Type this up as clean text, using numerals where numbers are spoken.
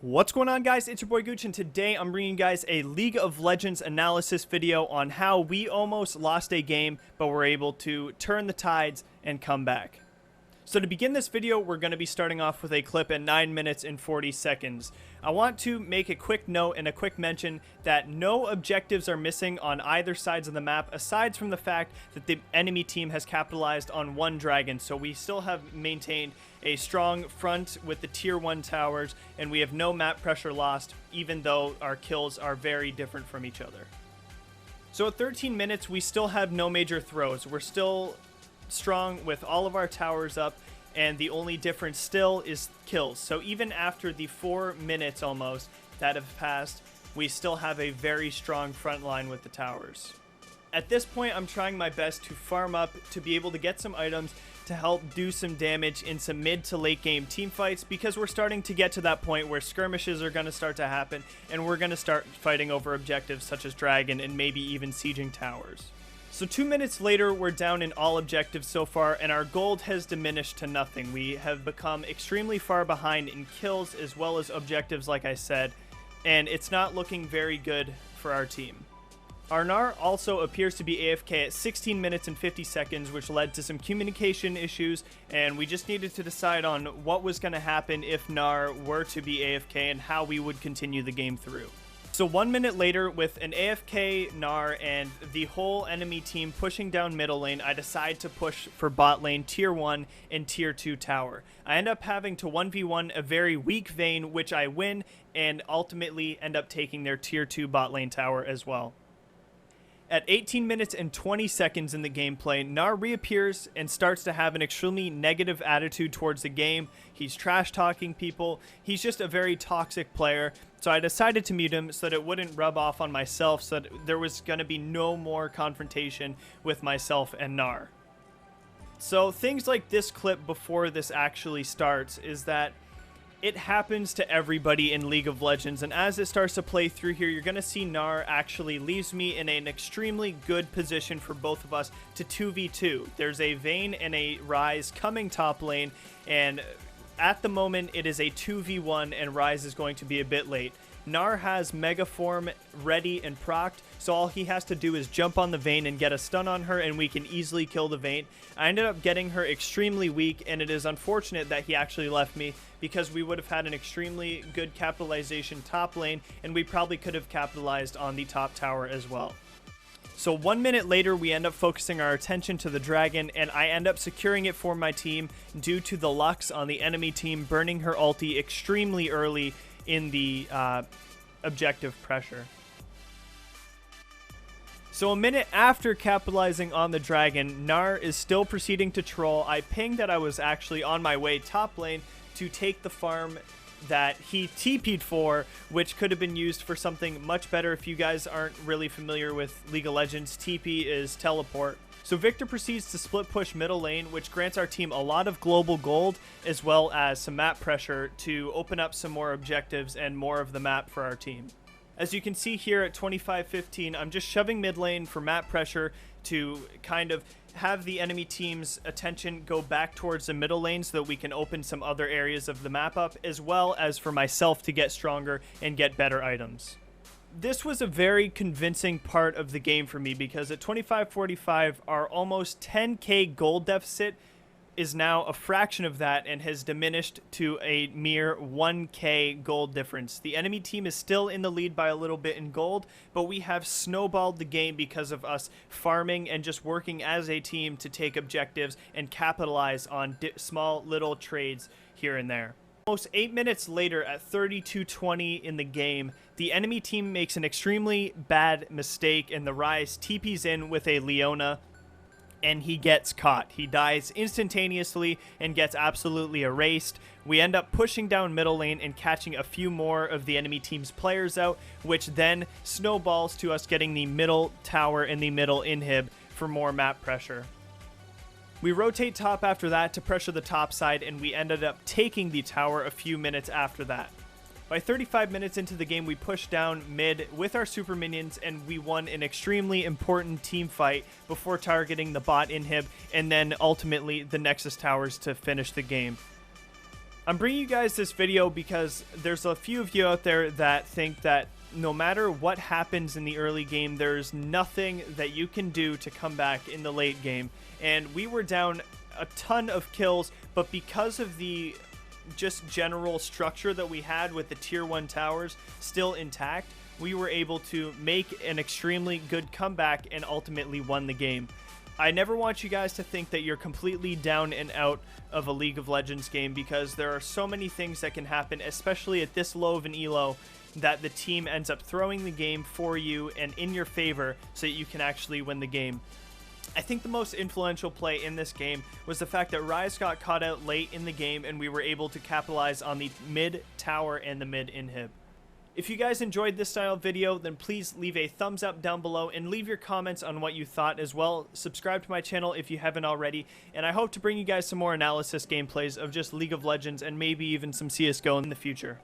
What's going on, guys? It's your boy Gooch, and today I'm bringing you guys a League of Legends analysis video on how we almost lost a game, but were able to turn the tides and come back. So to begin this video, we're going to be starting off with a clip at 9 minutes and 40 seconds. I want to make a quick note and a quick mention that no objectives are missing on either sides of the map, aside from the fact that the enemy team has capitalized on one dragon. So we still have maintained a strong front with the tier 1 towers, and we have no map pressure lost, even though our kills are very different from each other. So at 13 minutes, we still have no major throws. We're still strong with all of our towers up, and the only difference still is kills. So even after the 4 minutes almost that have passed, we still have a very strong front line with the towers. At this point, I'm trying my best to farm up to be able to get some items to help do some damage in some mid to late game team fights, because we're starting to get to that point where skirmishes are going to start to happen and we're going to start fighting over objectives such as dragon and maybe even sieging towers. So 2 minutes later, we're down in all objectives so far, and our gold has diminished to nothing. We have become extremely far behind in kills as well as objectives, like I said, and it's not looking very good for our team. Our Gnar also appears to be AFK at 16 minutes and 50 seconds, which led to some communication issues, and we just needed to decide on what was going to happen if Gnar were to be AFK and how we would continue the game through. So 1 minute later, with an AFK Gnar and the whole enemy team pushing down middle lane, I decide to push for bot lane tier 1 and tier 2 tower. I end up having to 1v1 a very weak Vayne, which I win, and ultimately end up taking their tier 2 bot lane tower as well. At 18 minutes and 20 seconds in the gameplay, Gnar reappears and starts to have an extremely negative attitude towards the game. He's trash-talking people. He's just a very toxic player. So I decided to mute him so that it wouldn't rub off on myself, so that there was going to be no more confrontation with myself and Gnar. So things like this clip before this actually starts is that it happens to everybody in League of Legends, and as it starts to play through here, you're going to see Gnar actually leaves me in an extremely good position for both of us to 2v2. There's a Vayne and a Ryze coming top lane, and at the moment it is a 2v1, and Ryze is going to be a bit late. Gnar has Mega Form ready and procced, so all he has to do is jump on the Vayne and get a stun on her, and we can easily kill the Vayne. I ended up getting her extremely weak, and it is unfortunate that he actually left me, because we would have had an extremely good capitalization top lane, and we probably could have capitalized on the top tower as well. So 1 minute later, we end up focusing our attention to the dragon, and I end up securing it for my team due to the Lux on the enemy team burning her ulti extremely early in the objective pressure. So a minute after capitalizing on the dragon, Gnar is still proceeding to troll. I pinged that I was actually on my way top lane to take the farm that he TP'd for, which could have been used for something much better. If you guys aren't really familiar with League of Legends, TP is teleport. So Victor proceeds to split push middle lane, which grants our team a lot of global gold as well as some map pressure to open up some more objectives and more of the map for our team. As you can see here at 25-15, I'm just shoving mid lane for map pressure to kind of have the enemy team's attention go back towards the middle lane so that we can open some other areas of the map up, as well as for myself to get stronger and get better items. This was a very convincing part of the game for me, because at 25-45, our almost 10k gold deficit is now a fraction of that and has diminished to a mere 1k gold difference. The enemy team is still in the lead by a little bit in gold, but we have snowballed the game because of us farming and just working as a team to take objectives and capitalize on small little trades here and there. Almost 8 minutes later, at 32-20 in the game, the enemy team makes an extremely bad mistake, and the Ryze TPs in with a Leona, and he gets caught. He dies instantaneously and gets absolutely erased. We end up pushing down middle lane and catching a few more of the enemy team's players out, which then snowballs to us getting the middle tower and the middle inhib for more map pressure. We rotate top after that to pressure the top side, and we ended up taking the tower a few minutes after that. By 35 minutes into the game, we pushed down mid with our super minions, and we won an extremely important team fight before targeting the bot inhib and then ultimately the Nexus towers to finish the game. I'm bringing you guys this video because there's a few of you out there that think that no matter what happens in the early game, there's nothing that you can do to come back in the late game. And we were down a ton of kills, but because of the just general structure that we had with the tier 1 towers still intact, we were able to make an extremely good comeback and ultimately won the game. I never want you guys to think that you're completely down and out of a League of Legends game, because there are so many things that can happen, especially at this low of an elo, that the team ends up throwing the game for you and in your favor so that you can actually win the game. I think the most influential play in this game was the fact that Ryze got caught out late in the game and we were able to capitalize on the mid tower and the mid inhib. If you guys enjoyed this style of video, then please leave a thumbs up down below and leave your comments on what you thought as well. Subscribe to my channel if you haven't already, and I hope to bring you guys some more analysis gameplays of just League of Legends and maybe even some CSGO in the future.